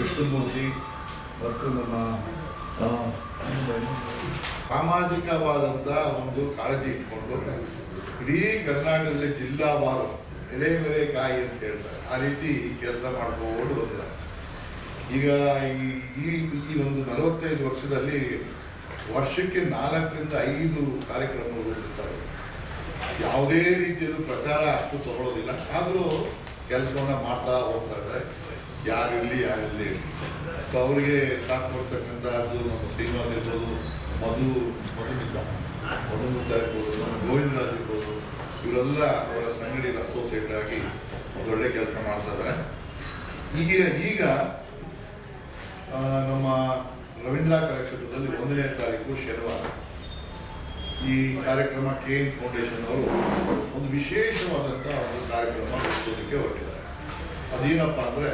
ಕೃಷ್ಣಮೂರ್ತಿ ಮತ್ತು ನಮ್ಮ ಸಾಮಾಜಿಕವಾದಂಥ ಒಂದು ಕಾಳಜಿ ಇಟ್ಕೊಂಡು ಇಡೀ ಕರ್ನಾಟಕದಲ್ಲಿ ಜಿಲ್ಲಾವಾರು ಎಲೆ ಮೇಲೆ ಕಾಯಿ ಅಂತ ಹೇಳ್ತಾರೆ, ಆ ರೀತಿ ಕೆಲಸ ಮಾಡ್ಕೊಂಡು ಬಂದಿದ್ದಾರೆ. ಈಗ ಈ ಒಂದು 45 ವರ್ಷದಲ್ಲಿ ವರ್ಷಕ್ಕೆ 4 ರಿಂದ 5 ಕಾರ್ಯಕ್ರಮಗಳು ಇರ್ತಾರೆ. ಯಾವುದೇ ರೀತಿಯಲ್ಲೂ ಪ್ರಚಾರ ಅಷ್ಟು ತಗೊಳ್ಳೋದಿಲ್ಲ, ಆದರೂ ಕೆಲಸವನ್ನು ಮಾಡ್ತಾ ಹೋಗ್ತಾ ಇದ್ದಾರೆ. ಯಾರಿರಲಿ ಇರಲಿ. ಸೊ ಅವರಿಗೆ ಸಾಥ್ ಕೊಡ್ತಕ್ಕಂಥದ್ದು ನಮ್ಮ ಶ್ರೀನಿವಾಸ್ ಇರ್ಬೋದು, ಮಧುಮಿತ ಇರ್ಬೋದು, ನಮ್ಮ ಗೋವಿಂದರಾಜ್ ಇರ್ಬೋದು, ಇವರೆಲ್ಲ ಅವರ ಸಂಗಡಿನ ಅಸೋಸಿಯೇಟ್ ಆಗಿ ಒಳ್ಳೆ ಕೆಲಸ ಮಾಡ್ತಾ ಇದ್ದಾರೆ. ಈಗ ನಮ್ಮ ರವೀಂದ್ರ ಕಲಾಕ್ಷೇತ್ರದಲ್ಲಿ 1ನೇ ತಾರೀಕು ಶನಿವಾರ ಈ ಕಾರ್ಯಕ್ರಮ KN ಫೌಂಡೇಶನ್ ಅವರು ಒಂದು ವಿಶೇಷವಾದಂಥ ಒಂದು ಕಾರ್ಯಕ್ರಮ ನಡೆಸೋದಕ್ಕೆ ಹೊರಟಿದ್ದಾರೆ. ಅದೇನಪ್ಪ ಅಂದರೆ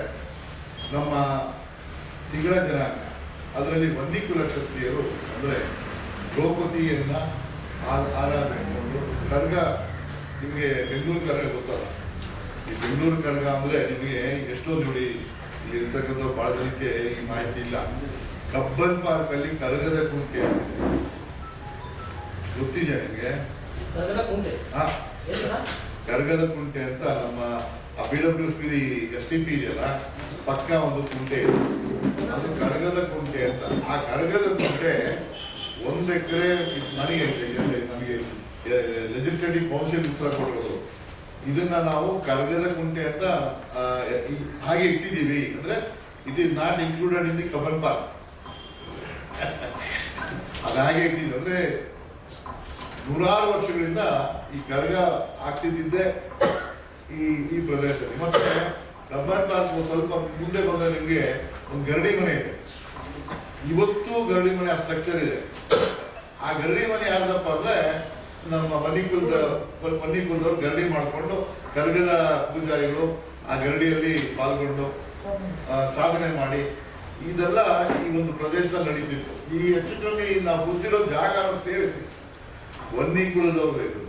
ನಮ್ಮ ತಿಗಳ ಜನಾಂಗ, ಅದರಲ್ಲಿ ವನ್ನಿಕುಲ ಕ್ಷತ್ರಿಯರು ಅಂದರೆ ದ್ರೌಪದಿಯನ್ನು ಆರಾಧಿಸಿಕೊಂಡು ಕರ್ಗ, ನಿಮಗೆ ಬೆಂಗಳೂರು ಕರ್ಗ ಗೊತ್ತಲ್ಲ, ಈ ಬೆಂಗಳೂರು ಕರ್ಗ ಅಂದರೆ ನಿಮಗೆ ಎಷ್ಟೋ ನೋಡಿ ಇಲ್ಲಿ ಇರ್ತಕ್ಕಂಥ ಭಾಳ ಜನಕ್ಕೆ ಈ ಮಾಹಿತಿ ಇಲ್ಲ. ಕಬ್ಬನ್ ಪಾರ್ಕಲ್ಲಿ ಕರಗದ ಕುಂಟೆ ಅಂತಿದೆ, ಗೊತ್ತಿದೆ ನಿಮಗೆ? ಹಾಂ, ಕರ್ಗದ ಕುಂಟೆ ಅಂತ ನಮ್ಮ PWSP STP ಇದೆಯಲ್ಲ, ಪಕ್ಕ ಒಂದು ಕುಂಟೆ ಇದೆ, ಅದು ಕರಗದ ಕುಂಟೆ ಅಂತ. ಆ ಕರಗದ ಕುಂಟೆ 1 ಎಕರೆ ನನಗೆ ಲೆಜಿಸ್ಲೇಟಿವ್ ಕೌನ್ಸಿಲ್ ಉತ್ತರ ಕೊಟ್ಟಿರೋದು. ಇದನ್ನ ನಾವು ಕರಗದ ಕುಂಟೆ ಅಂತ ಹಾಗೆ ಇಟ್ಟಿದ್ದೀವಿ. ಅಂದ್ರೆ it is not included in the Cubbon park. ಅದು ಹಾಗೆ ಇಟ್ಟಿದ್ದು. ಅಂದ್ರೆ 100 ವರ್ಷಗಳಿಂದ ಈ ಕರಗ ಆಗ್ತಿದ್ದಿದ್ದೆ ಈ ಪ್ರದೇಶದಲ್ಲಿ. ಮತ್ತೆ ಕಬ್ಬನ್ ಪಾರ್ಕ್ ಸ್ವಲ್ಪ ಮುಂದೆ ಬಂದರೆ ನಿಮಗೆ ಒಂದು ಗರಡಿ ಮನೆ ಇದೆ. ಇವತ್ತು ಗರಡಿ ಮನೆ ಆ ಸ್ಟ್ರಕ್ಚರ್ ಇದೆ. ಆ ಗರಡಿ ಮನೆ ಯಾರ್ದಪ್ಪ ಅಂದ್ರೆ ನಮ್ಮ ಮನ್ನಿಕುಲದವ್ರು ಗರಡಿ ಮಾಡಿಕೊಂಡು ಕರಗದ ಪೂಜಾರಿಗಳು ಆ ಗರಡಿಯಲ್ಲಿ ಪಾಲ್ಗೊಂಡು ಸಾಧನೆ ಮಾಡಿ ಇದೆಲ್ಲ ಈ ಒಂದು ಪ್ರದೇಶದಲ್ಲಿ ನಡೀತಿತ್ತು. ಈ ಹೆಚ್ಚು ಕಮ್ಮಿ ನಾವು ಗೊತ್ತಿರೋ ಜಾಗ ಸೇರಿಸಿ ವನ್ನಿಕುಲದವ್ರು ಇದು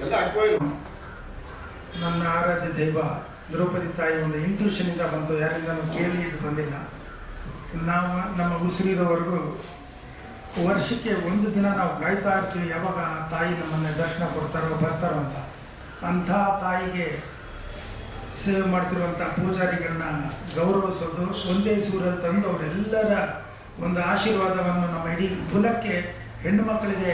ಎಲ್ಲ ಹಾಕುವ. ನನ್ನ ಆರಾಧ್ಯ ದೈವ ದ್ರೌಪದಿ ತಾಯಿ ಒಂದು ಇಂಟ್ಯೂಷನಿಂದ ಬಂತು, ಯಾರಿಂದನೂ ಕೇಳಿ ಇದು ಬಂದಿಲ್ಲ. ನಾವು ನಮ್ಮ ಉಸಿರಿರೋವರೆಗೂ ವರ್ಷಕ್ಕೆ 1 ದಿನ ನಾವು ಕಾಯ್ತಾ ಇರ್ತೀವಿ, ಯಾವಾಗ ಆ ತಾಯಿ ನಮ್ಮನ್ನು ದರ್ಶನ ಬರ್ತಾರೋ ಅಂತ. ಅಂಥ ತಾಯಿಗೆ ಸೇವೆ ಮಾಡ್ತಿರುವಂಥ ಪೂಜಾರಿಗಳನ್ನ ಗೌರವಿಸೋದು, ಒಂದೇ ಸೂರಲ್ಲಿ ತಂದು ಅವರೆಲ್ಲರ ಒಂದು ಆಶೀರ್ವಾದವನ್ನು ನಮ್ಮ ಇಡೀ ಕುಲಕ್ಕೆ, ಹೆಣ್ಣು ಮಕ್ಕಳಿಗೆ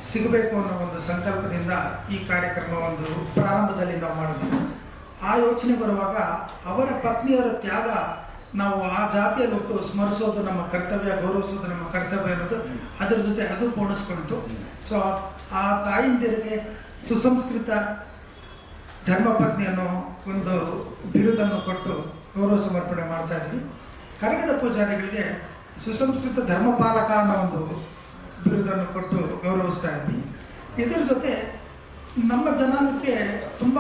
ಸಿಗಬೇಕು ಅನ್ನೋ ಒಂದು ಸಂಕಲ್ಪದಿಂದ ಈ ಕಾರ್ಯಕ್ರಮ ಒಂದು ಪ್ರಾರಂಭದಲ್ಲಿ ನಾವು ಮಾಡಿದ್ವಿ. ಆ ಯೋಚನೆ ಬರುವಾಗ ಅವರ ಪತ್ನಿಯವರ ತ್ಯಾಗ ನಾವು ಆ ಜಾತಿಯಲ್ಲಿ ಹುಟ್ಟು ಸ್ಮರಿಸೋದು ನಮ್ಮ ಕರ್ತವ್ಯ, ಗೌರವಿಸೋದು ನಮ್ಮ ಕರ್ತವ್ಯ ಅನ್ನೋದು ಅದ್ರ ಜೊತೆ ಅದು ಪೋಣಿಸ್ಕೊಳ್ತು. ಸೊ ಆ ತಾಯಿಂದಿರಿಗೆ ಸುಸಂಸ್ಕೃತ ಧರ್ಮಪತ್ನಿ ಅನ್ನೋ ಒಂದು ಬಿರುದನ್ನು ಕೊಟ್ಟು ಗೌರವ ಸಮರ್ಪಣೆ ಮಾಡ್ತಾ ಇದ್ವಿ. ಕರಗದ ಪೂಜಾರಿಗಳಿಗೆ ಸುಸಂಸ್ಕೃತ ಧರ್ಮಪಾಲಕ ಅನ್ನೋ ಒಂದು ಬಿರುದನ್ನು ಕೊಟ್ಟು ಗೌರವಿಸ್ತಾ ಇದ್ವಿ. ಇದರ ಜೊತೆ ನಮ್ಮ ಜನಾಂಗಕ್ಕೆ ತುಂಬ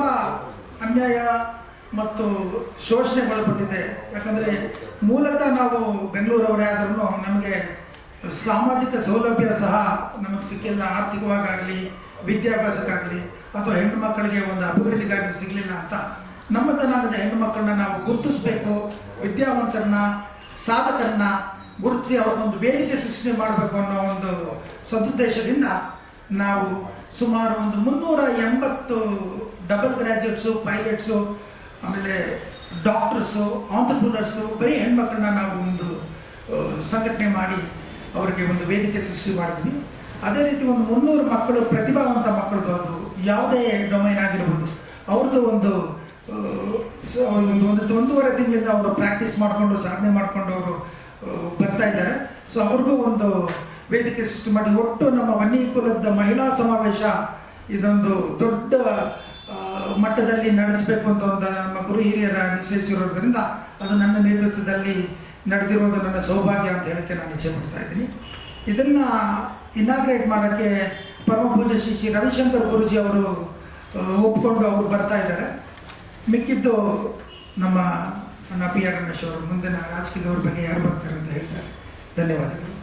ಅನ್ಯಾಯ ಮತ್ತು ಶೋಷಣೆಗೊಳಪಟ್ಟಿದೆ. ಯಾಕಂದರೆ ಮೂಲತಃ ನಾವು ಬೆಂಗಳೂರವರೇ ಆದ್ರೂ ನಮಗೆ ಸಾಮಾಜಿಕ ಸೌಲಭ್ಯ ಸಹ ನಮಗೆ ಸಿಕ್ಕಿಲ್ಲ. ಆರ್ಥಿಕವಾಗಲಿ, ವಿದ್ಯಾಭ್ಯಾಸಕ್ಕಾಗಲಿ ಅಥವಾ ಹೆಣ್ಣು ಮಕ್ಕಳಿಗೆ ಒಂದು ಅಭಿವೃದ್ಧಿಗಾಗಿ ಸಿಗಲಿಲ್ಲ ಅಂತ ನಮ್ಮ ಜನಾಂಗದ ಹೆಣ್ಣು ಮಕ್ಕಳನ್ನ ನಾವು ಗುರುತಿಸ್ಬೇಕು, ವಿದ್ಯಾವಂತರನ್ನ, ಸಾಧಕರನ್ನ ಗುರುತಿಸಿ ಅವ್ರಿಗೊಂದು ವೇದಿಕೆ ಸೃಷ್ಟಿ ಮಾಡಬೇಕು ಅನ್ನೋ ಒಂದು ಸದುದ್ದೇಶದಿಂದ ನಾವು ಸುಮಾರು ಒಂದು 380 ಡಬಲ್ ಗ್ರ್ಯಾಜುಯೇಟ್ಸು, ಪೈಲಟ್ಸು, ಆಮೇಲೆ ಡಾಕ್ಟರ್ಸು, ಆಂಟ್ರಪ್ರನರ್ಸು, ಬರೀ ಹೆಣ್ಮಕ್ಳನ್ನ ನಾವು ಒಂದು ಸಂಘಟನೆ ಮಾಡಿ ಅವರಿಗೆ ಒಂದು ವೇದಿಕೆ ಸೃಷ್ಟಿ ಮಾಡಿದ್ವಿ. ಅದೇ ರೀತಿ ಒಂದು 300 ಮಕ್ಕಳು, ಪ್ರತಿಭಾವಂತ ಮಕ್ಕಳದು, ಅದು ಯಾವುದೇ ಡೊಮೈನ್ ಆಗಿರ್ಬೋದು, ಅವ್ರದ್ದು ಒಂದು 1.5 ತಿಂಗಳಿಂದ ಅವರು ಪ್ರಾಕ್ಟೀಸ್ ಮಾಡಿಕೊಂಡು ಸಾಧನೆ ಮಾಡಿಕೊಂಡು ಅವರು ಬರ್ತಾ ಇದ್ದಾರೆ. ಸೊ ಅವ್ರಿಗೂ ಒಂದು ವೇದಿಕೆ ಸೃಷ್ಟಿ ಮಾಡಿ ಒಟ್ಟು ನಮ್ಮ ವನ್ನಿಕುಲದ ಮಹಿಳಾ ಸಮಾವೇಶ ಇದೊಂದು ದೊಡ್ಡ ಮಟ್ಟದಲ್ಲಿ ನಡೆಸಬೇಕು ಅಂತ ಒಂದು ನಮ್ಮ ಗುರು ಹಿರಿಯರ ನಿಶ್ಚಯಿಸಿರೋದ್ರಿಂದ ಅದು ನನ್ನ ನೇತೃತ್ವದಲ್ಲಿ ನಡೆದಿರೋದು ನನ್ನ ಸೌಭಾಗ್ಯ ಅಂತ ಹೇಳಕ್ಕೆ ನಾನು ಇಚ್ಛೆ ಪಡ್ತಾ ಇದ್ದೀನಿ. ಇದನ್ನು ಇನಾಗ್ರೇಟ್ ಮಾಡೋಕ್ಕೆ ಪರಮ ಪೂಜ್ಯ ಶ್ರೀ ರವಿಶಂಕರ್ ಗುರುಜಿ ಅವರು ಒಪ್ಕೊಂಡು ಅವರು ಬರ್ತಾ ಇದ್ದಾರೆ. ಮಿಕ್ಕಿದ್ದು ನಮ್ಮ PR ರಮೇಶ್ ಅವರು ಮುಂದಿನ ರಾಜಕೀಯದವ್ರ ಬಗ್ಗೆ ಯಾರು ಬರ್ತಾರೆ ಅಂತ ಹೇಳ್ತಾರೆ. ಧನ್ಯವಾದಗಳು.